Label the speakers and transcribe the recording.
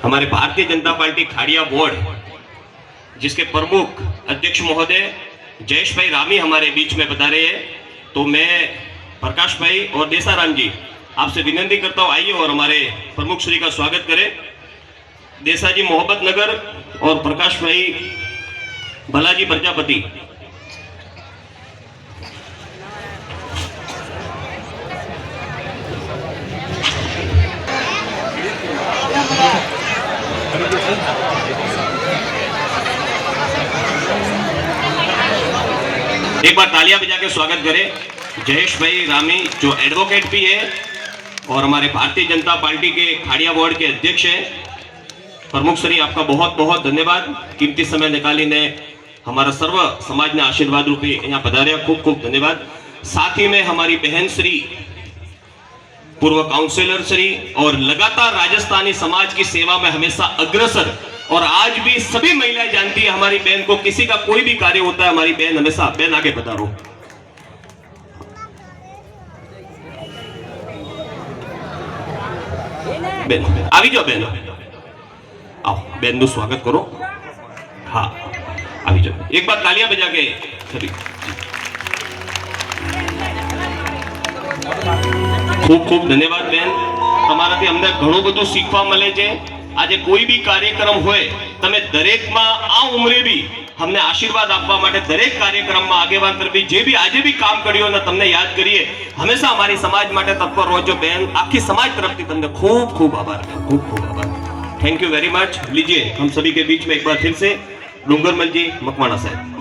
Speaker 1: हमारे Bharatiya Janata party Khadia board जिसके प्रमुख अध्यक्ष महोदय जयेश भाई रामी हमारे बीच में पधारे हैं, तो मैं प्रकाश भाई और देसाराम जी आपसे विनती करता हूँ, आइए और हमारे प्रमुख श्री का स्वागत करें। देसा जी मोहब्बत नगर और प्रकाश भाई भलाजी प्रजापति। एक बार तालियां बजा के स्वागत करें जयेश भाई रामी, जो एडवोकेट भी है और हमारे भारतीय जनता पार्टी के खाड़िया बोर्ड के अध्यक्ष हैं। प्रमुख श्री आपका बहुत बहुत धन्यवाद, कीमती समय निकाली ने हमारा सर्व समाज ने आशीर्वाद रूपी यहाँ पधारे, खूब खूब धन्यवाद। साथ ही में हमारी बहन श्री पूर्व काउंसिलर श्री और लगातार राजस्थानी समाज की सेवा में हमेशा अग्रसर, और आज भी सभी महिलाएं जानती है हमारी बहन को, किसी का कोई भी कार्य होता है हमारी बहन हमेशा बहन आगे पधारो। बहन आवी जाओ, बहन आओ, बहन नु स्वागत करो। हाँ आवी जाओ, एक बार तालियां बजा के सभी। खूब खूब धन्यवाद बहन, તમારાથી અમને ઘણું બધું શીખવા મળે છે। આજે કોઈ બી કાર્યક્રમ હોય તમે દરેકમાં આ ઉંમરે બી અમને આશીર્વાદ આપવા માટે દરેક કાર્યક્રમમાં આગેવાન તરફી જે બી આજે બી કામ કર્યું અને તમને યાદ કરીએ, હંમેશા અમારી સમાજ માટે તત્પર રહો છો બહેન। આખી સમાજ तरफ તમને खूब खूब आभार, खूब खूब आभार। Thank you very much. लीजिए हम सभी के बीच में एक बार फिर से डूंगरमल जी मकवाणा साहब।